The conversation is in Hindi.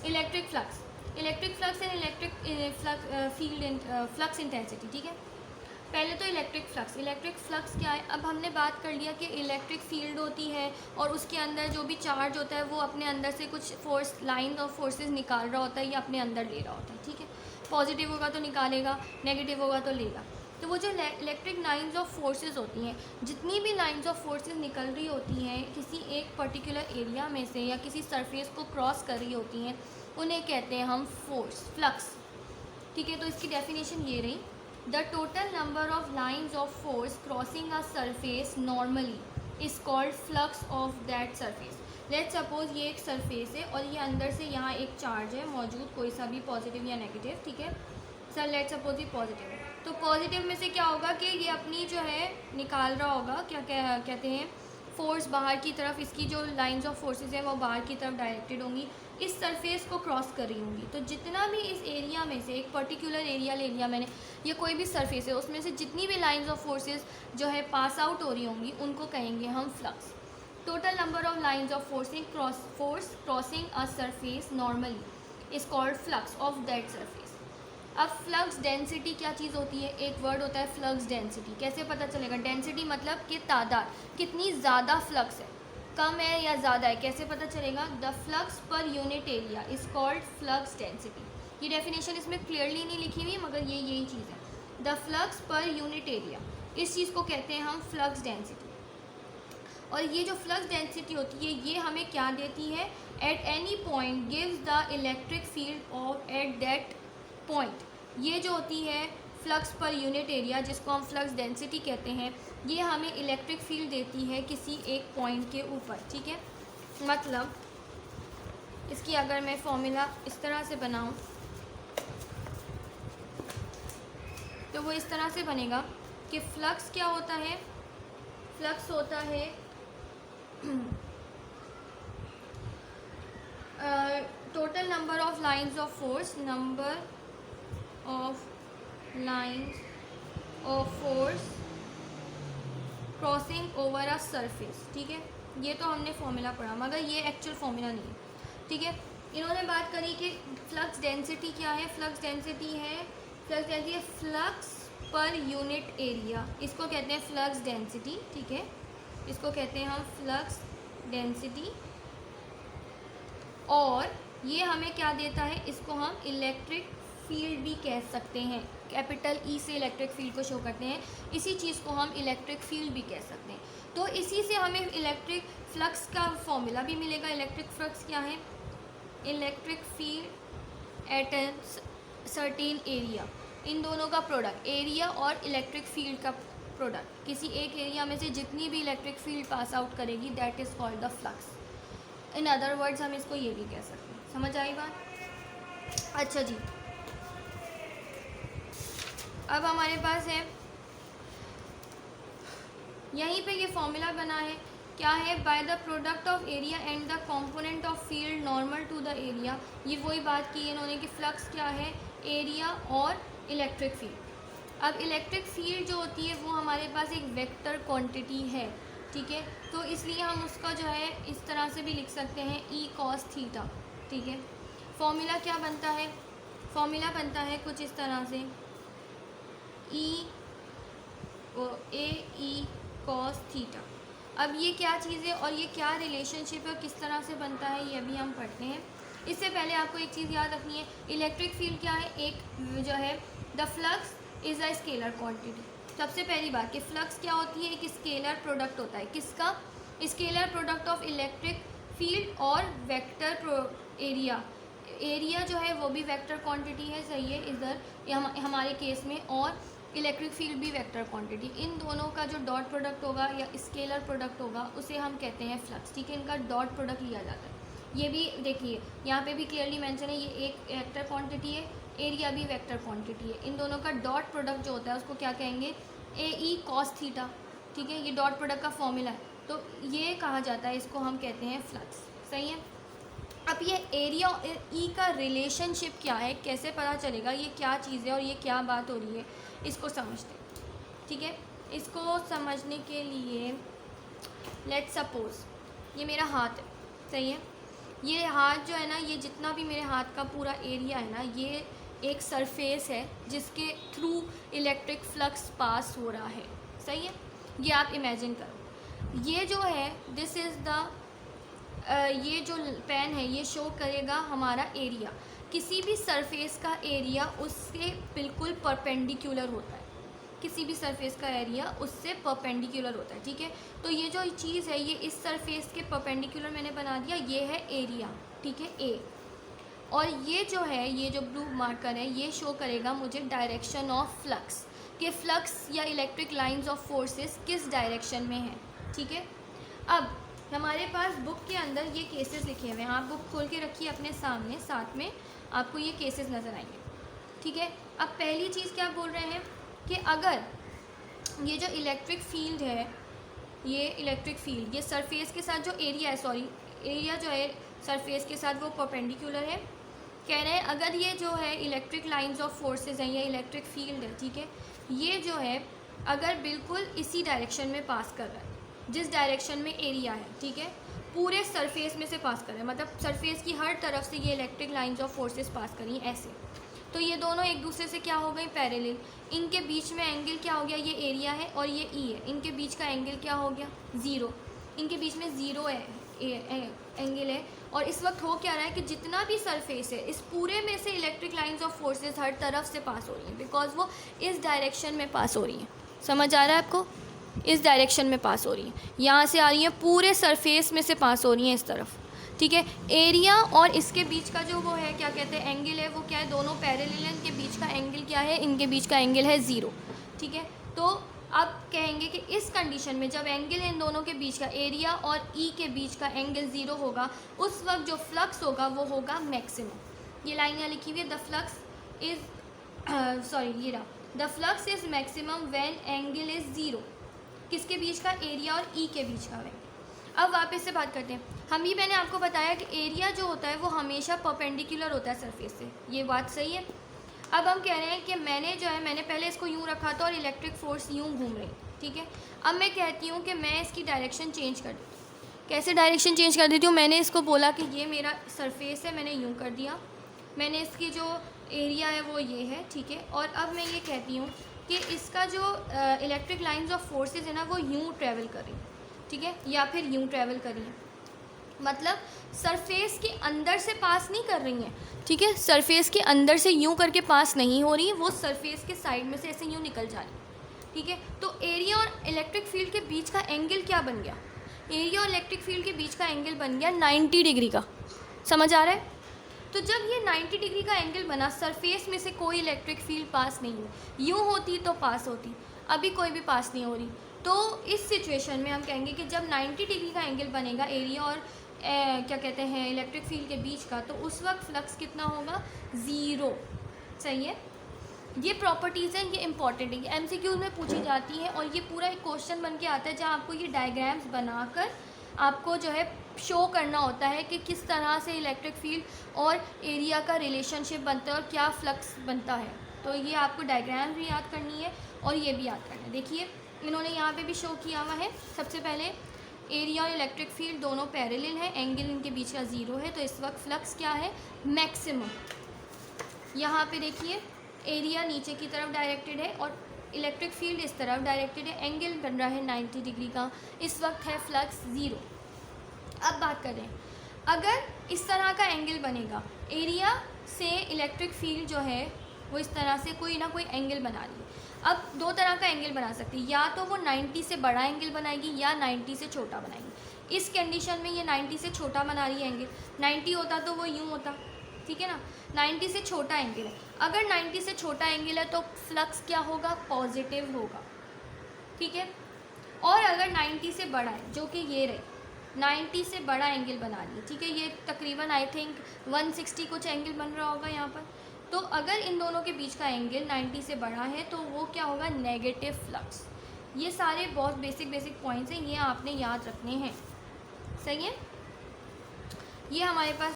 Electric flux and electric field flux intensity, ठीक है। पहले तो इलेक्ट्रिक फ्लक्स क्या है। अब हमने बात कर लिया कि इलेक्ट्रिक फील्ड होती है और उसके अंदर जो भी चार्ज होता है वो अपने अंदर से कुछ फोर्स, लाइन ऑफ फोर्सेस निकाल रहा होता है या अपने अंदर ले रहा होता है, ठीक है। पॉजिटिव होगा तो निकालेगा, नेगेटिव होगा तो लेगा। तो वो जो इलेक्ट्रिक लाइंस ऑफ फोर्सेस होती हैं, जितनी भी लाइंस ऑफ फोर्सेस निकल रही होती हैं किसी एक पर्टिकुलर एरिया में से या किसी सरफेस को क्रॉस कर रही होती हैं, उन्हें कहते हैं हम फोर्स, फ्लक्स, ठीक है। तो इसकी डेफिनेशन ये रही, the total number of lines of force crossing a surface normally is called flux of that surface. Let suppose ये एक सरफेस है और ये अंदर से यहाँ एक चार्ज है मौजूद, कोई सा भी पॉजिटिव या नेगेटिव, ठीक है। सर लेट सपोज ये पॉजिटिव है, तो पॉजिटिव में से क्या होगा कि ये अपनी जो है निकाल रहा होगा, क्या कहते हैं, फोर्स बाहर की तरफ। इसकी जो लाइंस ऑफ फोर्सेस हैं वो बाहर की तरफ डायरेक्टेड होंगी, इस सरफेस को क्रॉस कर रही होंगी। तो जितना भी इस एरिया में से, एक पर्टिकुलर एरिया ले लिया मैंने, ये कोई भी सरफेस है, उसमें से जितनी भी लाइंस ऑफ फोर्सेस जो है पास आउट हो रही होंगी उनको कहेंगे हम flux. Total number of lines of force crossing a surface normally is called flux of that surface. अब फ्लक्स डेंसिटी क्या चीज़ होती है, एक वर्ड होता है फ्लक्स डेंसिटी। कैसे पता चलेगा? डेंसिटी मतलब कि तादाद, कितनी ज़्यादा फ्लक्स है, कम है या ज़्यादा है, कैसे पता चलेगा? The flux per unit area is called flux density. ये डेफिनेशन इसमें क्लियरली नहीं लिखी हुई मगर ये यही चीज़ है। The flux per unit area, इस चीज़ को कहते हैं हम फ्लक्स डेंसिटी। और ये जो फ्लक्स डेंसिटी होती है ये हमें क्या देती है? At any point gives the electric field of at that point. ये जो होती है फ्लक्स पर यूनिट एरिया, जिसको हम फ्लक्स डेंसिटी कहते हैं, ये हमें इलेक्ट्रिक फील्ड देती है किसी एक पॉइंट के ऊपर, ठीक है। मतलब इसकी अगर मैं फॉर्मूला इस तरह से बनाऊं तो वो इस तरह से बनेगा कि फ्लक्स क्या होता है? फ्लक्स होता है total number of lines of force, number of lines of force crossing over a surface, ठीक है। ये तो हमने फॉर्मूला पढ़ा मगर ये एक्चुअल फॉर्मूला नहीं है, ठीक है। इन्होंने बात करी कि फ्लक्स डेंसिटी क्या है। फ्लक्स डेंसिटी है फ्लक्स पर यूनिट एरिया, इसको कहते हैं फ्लक्स डेंसिटी, ठीक है। इसको कहते हैं हम फ्लक्स डेंसिटी। और ये हमें क्या देता है? इसको हम इलेक्ट्रिक फील्ड भी कह सकते हैं, कैपिटल ई से इलेक्ट्रिक फील्ड को शो करते हैं। इसी चीज़ को हम इलेक्ट्रिक फील्ड भी कह सकते हैं। तो इसी से हमें इलेक्ट्रिक फ्लक्स का फॉर्मूला भी मिलेगा। इलेक्ट्रिक फ्लक्स क्या है? Electric field at a certain area, इन दोनों का प्रोडक्ट, एरिया और इलेक्ट्रिक फील्ड का प्रोडक्ट, किसी एक एरिया में से जितनी भी इलेक्ट्रिक फील्ड पास आउट करेगी that is called the flux. In other words हम इसको ये भी कह सकते हैं। समझ आई बात? अच्छा जी, अब हमारे पास है यहीं पे ये फॉर्मूला बना है, क्या है? By the product of area and the component of field normal to the area. ये वही बात की इन्होंने कि फ्लक्स क्या है? एरिया और इलेक्ट्रिक फील्ड। अब इलेक्ट्रिक फील्ड जो होती है वो हमारे पास एक वेक्टर क्वांटिटी है, ठीक है। तो इसलिए हम उसका जो है इस तरह से भी लिख सकते हैं, ई कॉस थीटा, ठीक है। फॉर्मूला क्या बनता है? फॉर्मूला बनता है कुछ इस तरह से, ई कॉस थीटा। अब ये क्या चीज़ है और ये क्या रिलेशनशिप है और किस तरह से बनता है ये अभी हम पढ़ते हैं। इससे पहले आपको एक चीज़ याद रखनी है, इलेक्ट्रिक फील्ड क्या है? एक जो है the flux is a scalar quantity. सबसे पहली बात कि फ्लक्स क्या होती है? एक स्केलर प्रोडक्ट होता है। किसका? Scalar product of electric field और वेक्टर एरिया। एरिया जो है वो भी वेक्टर क्वांटिटी है, सही है इधर हमारे केस में, और इलेक्ट्रिक फील्ड भी वेक्टर क्वांटिटी। इन दोनों का जो डॉट प्रोडक्ट होगा या स्केलर प्रोडक्ट होगा उसे हम कहते हैं फ्लक्स, ठीक है। इनका डॉट प्रोडक्ट लिया जाता है। ये भी देखिए यहाँ पे भी क्लियरली मेंशन है, ये एक वेक्टर क्वांटिटी है, एरिया भी वेक्टर क्वांटिटी है। इन दोनों का डॉट प्रोडक्ट जो होता है उसको क्या कहेंगे? ए ई कॉस थीटा, ठीक है। ये डॉट प्रोडक्ट का फॉर्मूला है, तो ये कहा जाता है, इसको हम कहते हैं फ्लक्स, सही है। अब ये एरिया और ई का रिलेशनशिप क्या है, कैसे पता चलेगा? ये क्या चीज़ है और ये क्या बात हो रही है, इसको समझते हैं, ठीक है। इसको समझने के लिए लेट्स सपोज ये मेरा हाथ है, सही है। ये हाथ जो है ना, ये जितना भी मेरे हाथ का पूरा एरिया है ना, ये एक सरफेस है जिसके थ्रू इलेक्ट्रिक फ्लक्स पास हो रहा है। सही है, ये आप इमेजिन करो। ये जो है दिस इज़ द ये जो पेन है ये शो करेगा हमारा एरिया। किसी भी सरफेस का एरिया उससे बिल्कुल परपेंडिकुलर होता है, किसी भी सरफेस का एरिया उससे परपेंडिकुलर होता है। ठीक है, तो ये जो चीज़ है ये इस सरफेस के परपेंडिकुलर मैंने बना दिया, ये है एरिया। ठीक है, ए। और ये जो है, ये जो ब्लू मार्कर है ये शो करेगा मुझे डायरेक्शन ऑफ फ्लक्स, कि फ्लक्स या इलेक्ट्रिक लाइंस ऑफ फोर्सेस किस डायरेक्शन में है। ठीक है, अब हमारे पास बुक के अंदर ये केसेस लिखे हुए हैं, आप बुक खोल के रखिए अपने सामने, साथ में आपको ये केसेस नज़र आएंगे। ठीक है, अब पहली चीज़ क्या बोल रहे हैं कि अगर ये जो इलेक्ट्रिक फील्ड है, ये इलेक्ट्रिक फील्ड ये सरफेस के साथ जो एरिया है, सॉरी एरिया जो है सरफेस के साथ वो परपेंडिकुलर है। कह रहे हैं अगर ये जो है इलेक्ट्रिक लाइंस ऑफ फोर्सेस हैं, ये इलेक्ट्रिक फील्ड है, ठीक है, ये जो है अगर बिल्कुल इसी डायरेक्शन में पास कर रहा है जिस डायरेक्शन में एरिया है, ठीक है, पूरे सरफेस में से पास कर रहा है, मतलब सरफेस की हर तरफ से ये इलेक्ट्रिक लाइंस ऑफ फोर्सेस पास करी ऐसे, तो ये दोनों एक दूसरे से क्या हो गई, पैरेलल। इनके बीच में एंगल क्या हो गया, ये एरिया है और ये ई है, इनके बीच का एंगल क्या हो गया, ज़ीरो। इनके बीच में ज़ीरो है एंगल है। और इस वक्त हो क्या रहा है कि जितना भी सरफेस है इस पूरे में से इलेक्ट्रिक लाइंस ऑफ फोर्सेस हर तरफ से पास हो रही हैं, बिकॉज वो इस डायरेक्शन में पास हो रही हैं। समझ आ रहा है आपको, इस डायरेक्शन में पास हो रही हैं, यहाँ से आ रही हैं, पूरे सरफेस में से पास हो रही हैं इस तरफ। ठीक है, एरिया और इसके बीच का जो वो है क्या कहते हैं एंगल है, वो क्या है, दोनों पैरेलल हैं, इनके बीच का एंगल क्या है, इनके बीच का एंगल है ज़ीरो। ठीक है, तो अब कहेंगे कि इस कंडीशन में जब एंगल इन दोनों के बीच का एरिया और ई के बीच का एंगल ज़ीरो होगा, उस वक्त जो फ्लक्स होगा वो होगा मैक्सिमम। ये लाइन यहाँ लिखी हुई है, द फ्लक्स इज़ सॉरी ये रहा, the flux is maximum when angle is zero. किसके बीच का, एरिया और ई के बीच का एंगल। अब वापस से बात करते हैं, हम ये मैंने आपको बताया कि एरिया जो होता है वो हमेशा परपेंडिकुलर होता है सरफेस से, ये बात सही है। अब हम कह रहे हैं कि मैंने पहले इसको यूँ रखा था और इलेक्ट्रिक फोर्स यूँ घूम रही, ठीक है। अब मैं कहती हूँ कि मैं इसकी डायरेक्शन चेंज कर देती हूँ। कैसे डायरेक्शन चेंज कर देती हूँ, मैंने इसको बोला कि ये मेरा सरफेस है, मैंने यूँ कर दिया, मैंने इसकी जो एरिया है वो ये है, ठीक है। और अब मैं ये कहती हूँ कि इसका जो इलेक्ट्रिक लाइंस ऑफ फोर्सेस है ना वो यूँ ट्रैवल कर रही है, ठीक है, या फिर यूँ ट्रैवल कर रही है, मतलब सरफेस के अंदर से पास नहीं कर रही हैं, ठीक है, सरफेस के अंदर से यूं करके पास नहीं हो रही है, वो सरफेस के साइड में से ऐसे यूं निकल जा रही है। ठीक है, तो एरिया और इलेक्ट्रिक फील्ड के बीच का एंगल क्या बन गया, एरिया और इलेक्ट्रिक फील्ड के बीच का एंगल बन गया 90 डिग्री का। समझ आ रहा है, तो जब ये 90 डिग्री का एंगल बना, सरफेस में से कोई इलेक्ट्रिक फील्ड पास नहीं हुई, यूँ होती तो पास होती, अभी कोई भी पास नहीं हो रही। तो इस सिचुएशन में हम कहेंगे कि जब 90 डिग्री का एंगल बनेगा एरिया और क्या कहते हैं इलेक्ट्रिक फील्ड के बीच का, तो उस वक्त फ्लक्स कितना होगा, ज़ीरो। सही है, ये प्रॉपर्टीज़ हैं, ये इंपॉर्टेंट है, ये एमसीक्यूज़ में पूछी जाती है और ये पूरा एक क्वेश्चन बन के आता है जहाँ आपको ये डायग्राम्स बनाकर आपको जो है शो करना होता है कि किस तरह से इलेक्ट्रिक फील्ड और एरिया का रिलेशनशिप बनता है और क्या फ्लक्स बनता है। तो ये आपको डायग्राम भी याद करनी है और ये भी याद करना है। देखिए इन्होंने यहाँ पे भी शो किया हुआ है, सबसे पहले एरिया और इलेक्ट्रिक फील्ड दोनों पैरेलल हैं, एंगल इनके बीच का ज़ीरो है, तो इस वक्त फ्लक्स क्या है, मैक्सिमम। यहाँ पे देखिए एरिया नीचे की तरफ डायरेक्टेड है और इलेक्ट्रिक फील्ड इस तरफ डायरेक्टेड है, एंगल बन रहा है 90 डिग्री का, इस वक्त है फ्लक्स ज़ीरो। अब बात करें, अगर इस तरह का एंगल बनेगा, एरिया से इलेक्ट्रिक फील्ड जो है वो इस तरह से कोई ना कोई एंगल बना रही है। अब दो तरह का एंगल बना सकती है, या तो वो 90 से बड़ा एंगल बनाएगी या 90 से छोटा बनाएगी। इस कंडीशन में ये 90 से छोटा बना रही है एंगल, 90 होता तो वो यूँ होता, ठीक है ना, 90 से छोटा एंगल है। अगर 90 से छोटा एंगल है तो फ्लक्स क्या होगा, पॉजिटिव होगा, ठीक है। और अगर 90 से बड़ा है, जो कि ये रहे 90 से बड़ा एंगल बना रही है, ठीक है, ये तकरीबन आई थिंक 160 कुछ एंगल बन रहा होगा यहाँ पर, तो अगर इन दोनों के बीच का एंगल 90 से बड़ा है तो वो क्या होगा, नेगेटिव फ्लक्स। ये सारे बहुत बेसिक पॉइंट्स हैं, ये आपने याद रखने हैं। सही है, ये हमारे पास